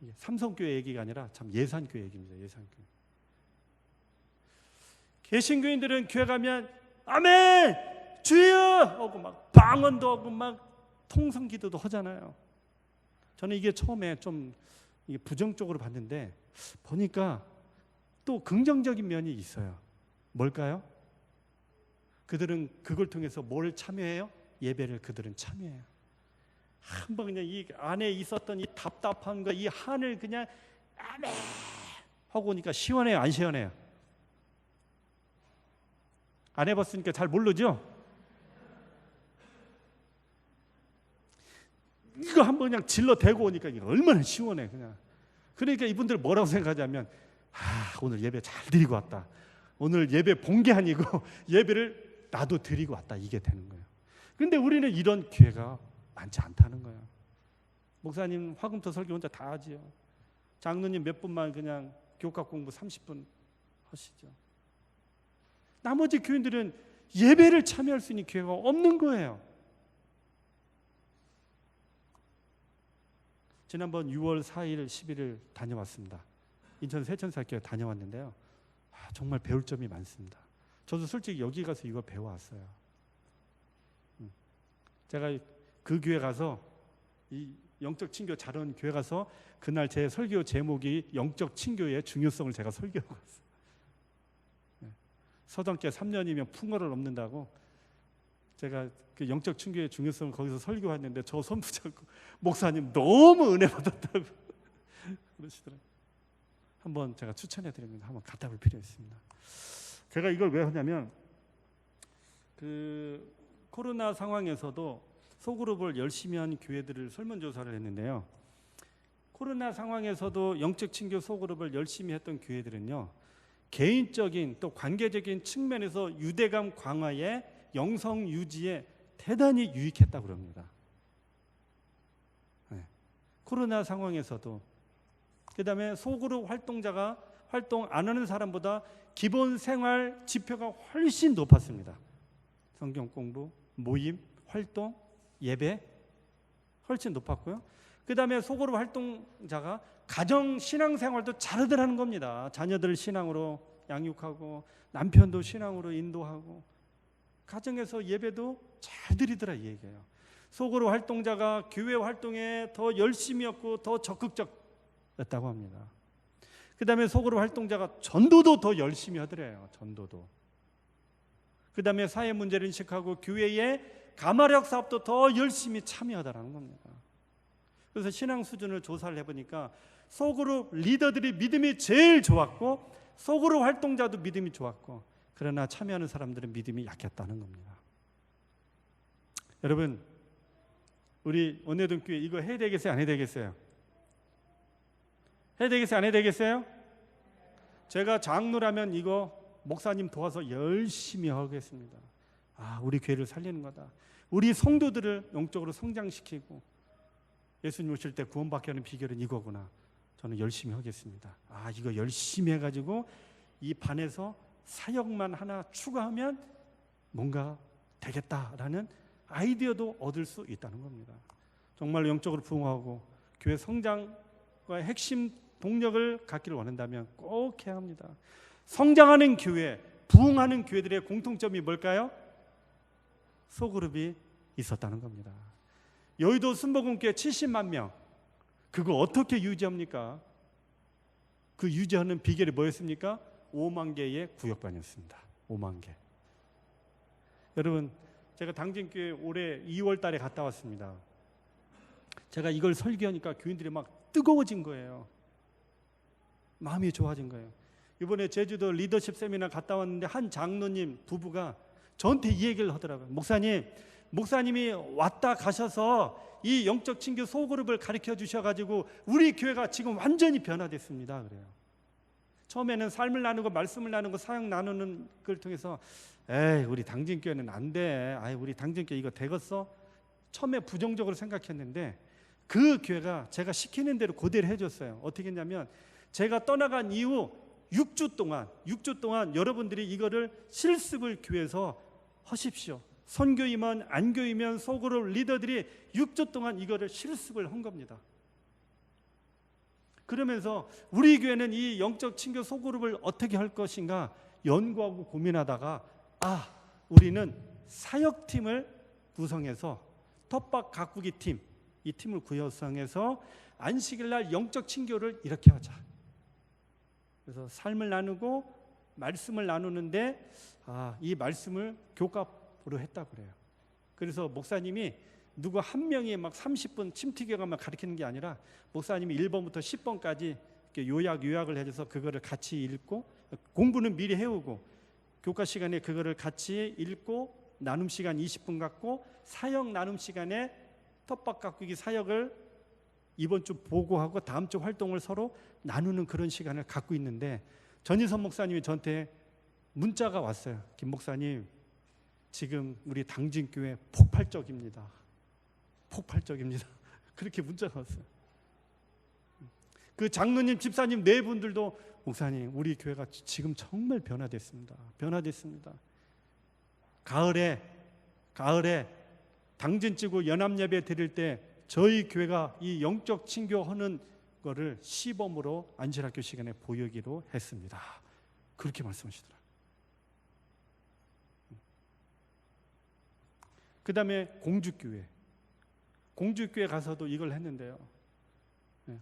이게 삼성교회 얘기가 아니라 참 예산교회 얘기입니다. 예산교회. 개신교인들은 교회 가면 아멘! 주여! 하고 막 방언도 하고 막 통성기도도 하잖아요. 저는 이게 처음에 좀 이게 부정적으로 봤는데 보니까 또 긍정적인 면이 있어요. 뭘까요? 그들은 그걸 통해서 뭘 참여해요? 예배를 그들은 참여해요. 한번 그냥 이 안에 있었던 이 답답함과 이 한을 그냥 아메 하고 오니까 시원해요, 안 시원해요? 안 해봤으니까 잘 모르죠? 이거 한번 그냥 질러 대고 오니까 이게 얼마나 시원해 그냥. 그러니까 이분들 뭐라고 생각하냐면 오늘 예배 잘 드리고 왔다. 오늘 예배 본 게 아니고 예배를 나도 드리고 왔다. 이게 되는 거예요. 근데 우리는 이런 기회가 많지 않다는 거예요. 목사님 화금토 설교 혼자 다 하지요. 장로님 몇 분만 그냥 교과 공부 30분 하시죠. 나머지 교인들은 예배를 참여할 수 있는 기회가 없는 거예요. 지난번 6월 4일, 10일을 다녀왔습니다. 인천 세천사교회 다녀왔는데요. 정말 배울 점이 많습니다. 저도 솔직히 여기 가서 이거 배워왔어요. 제가 그 교회 가서 이 영적 친교 자론 교회 가서 그날 제 설교 제목이 영적 친교의 중요성을 제가 설교하고 왔어요. 서당계 3년이면 풍어를 넘는다고 제가 그 영적 친교의 중요성을 거기서 설교했는데 저 손 붙잡고 목사님 너무 은혜 받았다고 그러시더라고요. 한번 제가 추천해 드립니다. 한번 갔다 올 필요 있습니다. 제가 이걸 왜 하냐면 그 코로나 상황에서도 소그룹을 열심히 한 교회들을 설문조사를 했는데요. 코로나 상황에서도 영적 친교 소그룹을 열심히 했던 교회들은요, 개인적인 또 관계적인 측면에서 유대감 강화에 영성 유지에 대단히 유익했다고 그럽니다. 네. 코로나 상황에서도. 그 다음에 소그룹 활동자가 활동 안 하는 사람보다 기본 생활 지표가 훨씬 높았습니다. 성경 공부, 모임, 활동, 예배 훨씬 높았고요. 그 다음에 소그룹 활동자가 가정 신앙생활도 잘들 하는 겁니다. 자녀들 신앙으로 양육하고 남편도 신앙으로 인도하고 가정에서 예배도 잘 드리더라 이 얘기예요. 소그룹 활동자가 교회 활동에 더 열심히 했고 더 적극적이었다고 합니다. 그 다음에 소그룹 활동자가 전도도 더 열심히 하더래요. 전도도. 그 다음에 사회 문제를 인식하고 교회의 가마력 사업도 더 열심히 참여하더라는 겁니다. 그래서 신앙 수준을 조사를 해보니까 소그룹 리더들이 믿음이 제일 좋았고 소그룹 활동자도 믿음이 좋았고 그러나 참여하는 사람들은 믿음이 약했다는 겁니다. 여러분 우리 원내동교회 이거 해야 되겠어요? 안 해야 되겠어요? 해야 되겠어요? 안 해야 되겠어요? 제가 장로라면 이거 목사님 도와서 열심히 하겠습니다. 우리 교회를 살리는 거다. 우리 성도들을 영적으로 성장시키고 예수님 오실 때 구원받게 하는 비결은 이거구나. 저는 열심히 하겠습니다. 이거 열심히 해가지고 이 반에서 사역만 하나 추가하면 뭔가 되겠다라는 아이디어도 얻을 수 있다는 겁니다. 정말 영적으로 부흥하고 교회 성장과의 핵심 동력을 갖기를 원한다면 꼭 해야 합니다. 성장하는 교회, 부흥하는 교회들의 공통점이 뭘까요? 소그룹이 있었다는 겁니다. 여의도 순복음교회 70만 명 그거 어떻게 유지합니까? 그 유지하는 비결이 뭐였습니까? 5만 개의 구역반이었습니다. 5만 개. 여러분 제가 당진교회 올해 2월 달에 갔다 왔습니다. 제가 이걸 설교하니까 교인들이 막 뜨거워진 거예요. 마음이 좋아진 거예요. 이번에 제주도 리더십 세미나 갔다 왔는데 한 장로님 부부가 저한테 이 얘기를 하더라고요. 목사님이 왔다 가셔서 이 영적 친교 소그룹을 가르쳐 주셔가지고 우리 교회가 지금 완전히 변화됐습니다. 그래요. 처음에는 삶을 나누고 말씀을 나누고 사역 나누는 걸 통해서 우리 당진교회는 안 돼. 우리 당진교회 이거 되겠어? 처음에 부정적으로 생각했는데 그 교회가 제가 시키는 대로 그대로 해줬어요. 어떻게 했냐면 제가 떠나간 이후 6주 동안 여러분들이 이거를 실습을 교회에서 하십시오. 선교이면 안교이면 소그룹 리더들이 6주 동안 이거를 실습을 한 겁니다. 그러면서 우리 교회는 이 영적 친교 소그룹을 어떻게 할 것인가 연구하고 고민하다가 우리는 사역팀을 구성해서 텃밭 가꾸기 팀, 이 팀을 구성해서 안식일날 영적 친교를 이렇게 하자. 그래서 삶을 나누고 말씀을 나누는데 이 말씀을 교과로 했다고 그래요. 그래서 목사님이 누구 한 명이 막 30분 침튀겨가면 가르치는 게 아니라 목사님이 1번부터 10번까지 요약을 해줘서 그거를 같이 읽고, 공부는 미리 해오고 교과 시간에 그거를 같이 읽고 나눔 시간 20분 갖고 사역 나눔 시간에 텃밭 가꾸기 사역을 이번 주 보고하고 다음 주 활동을 서로 나누는 그런 시간을 갖고 있는데, 전인선 목사님이 저한테 문자가 왔어요. 김 목사님, 지금 우리 당진교회 폭발적입니다. 폭발적입니다. 그렇게 문자가 왔어요. 그 장로님, 집사님 네 분들도 목사님, 우리 교회가 지금 정말 변화됐습니다. 변화됐습니다. 가을에 당진 찌고 연합 예배 드릴 때 저희 교회가 이 영적 친교하는 거를 시범으로 안실학교 시간에 보이기로 했습니다. 그렇게 말씀하시더라고요. 그 다음에 공주교회 가서도 이걸 했는데요.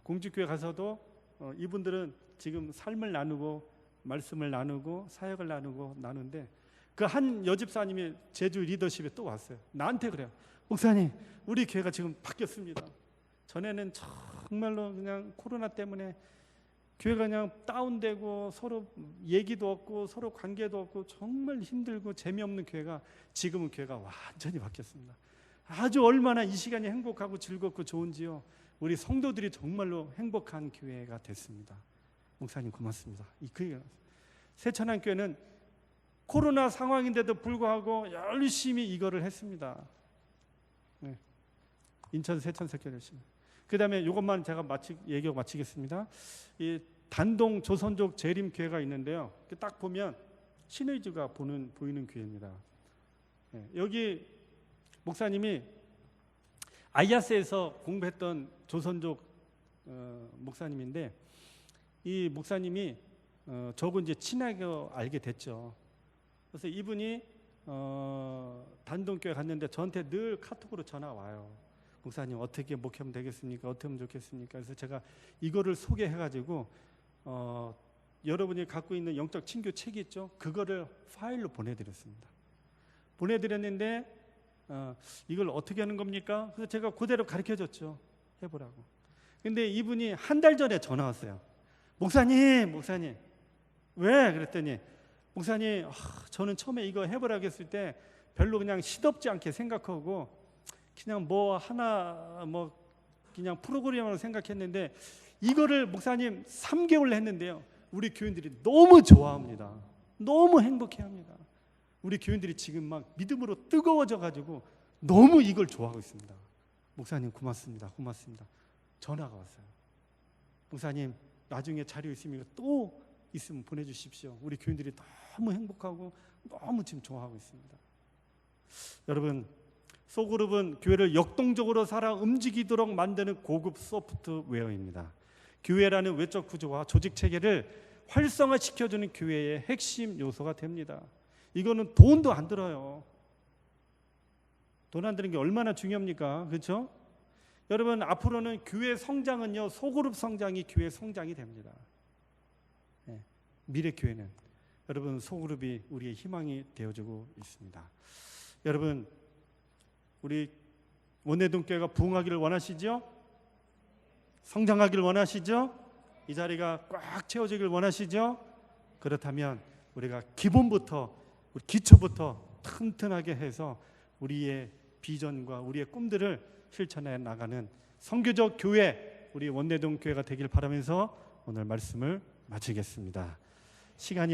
공주교회 가서도 이분들은 지금 삶을 나누고 말씀을 나누고 사역을 나누는데, 그 한 여집사님이 제주 리더십에 또 왔어요. 나한테 그래요. 목사님, 우리 교회가 지금 바뀌었습니다. 전에는 정말로 그냥 코로나 때문에 교회가 그냥 다운되고 서로 얘기도 없고 서로 관계도 없고 정말 힘들고 재미없는 교회가, 지금은 교회가 완전히 바뀌었습니다. 아주 얼마나 이 시간이 행복하고 즐겁고 좋은지요. 우리 성도들이 정말로 행복한 교회가 됐습니다. 목사님 고맙습니다. 새천안교회는 코로나 상황인데도 불구하고 열심히 이거를 했습니다. 네. 인천 새천석교 열심히. 그 다음에 이것만 제가 얘기하고 마치겠습니다. 이 단동 조선족 재림교회가 있는데요. 딱 보면 신의주가 보이는 교회입니다. 네. 여기 목사님이 아이아스에서 공부했던 조선족 목사님인데, 이 목사님이 저하고 이제 친하게 알게 됐죠. 그래서 이분이 단동교회 갔는데 저한테 늘 카톡으로 전화 와요. 목사님, 어떻게 목회하면 되겠습니까? 어떻게 하면 좋겠습니까? 그래서 제가 이거를 소개해가지고 여러분이 갖고 있는 영적 친교 책이 있죠? 그거를 파일로 보내드렸습니다. 보내드렸는데 이걸 어떻게 하는 겁니까? 그래서 제가 그대로 가르쳐줬죠. 해보라고. 근데 이분이 한 달 전에 전화 왔어요. 목사님 왜? 그랬더니 목사님, 저는 처음에 이거 해보라고 했을 때 별로 그냥 시덥지 않게 생각하고 그냥 그냥 프로그램으로 생각했는데, 이거를 목사님 3개월 했는데요, 우리 교인들이 너무 좋아합니다. 너무 행복해합니다. 우리 교인들이 지금 막 믿음으로 뜨거워져 가지고 너무 이걸 좋아하고 있습니다. 목사님 고맙습니다. 전화가 왔어요. 목사님, 나중에 자료 있으면 또 있으면 보내주십시오. 우리 교인들이 너무 행복하고 너무 지금 좋아하고 있습니다. 여러분, 소그룹은 교회를 역동적으로 살아 움직이도록 만드는 고급 소프트웨어입니다. 교회라는 외적 구조와 조직 체계를 활성화시켜주는 교회의 핵심 요소가 됩니다. 이거는 돈도 안 들어요. 돈 안 드는 게 얼마나 중요합니까? 그렇죠? 여러분, 앞으로는 교회 성장은요, 소그룹 성장이 교회 성장이 됩니다. 네, 미래 교회는 여러분 소그룹이 우리의 희망이 되어주고 있습니다. 여러분, 우리 원내동교회가 부흥하기를 원하시죠? 성장하기를 원하시죠? 이 자리가 꽉 채워지길 원하시죠? 그렇다면 우리가 기본부터, 우리 기초부터 튼튼하게 해서 우리의 비전과 우리의 꿈들을 실천해 나가는 선교적 교회, 우리 원내동 교회가 되길 바라면서 오늘 말씀을 마치겠습니다. 시간이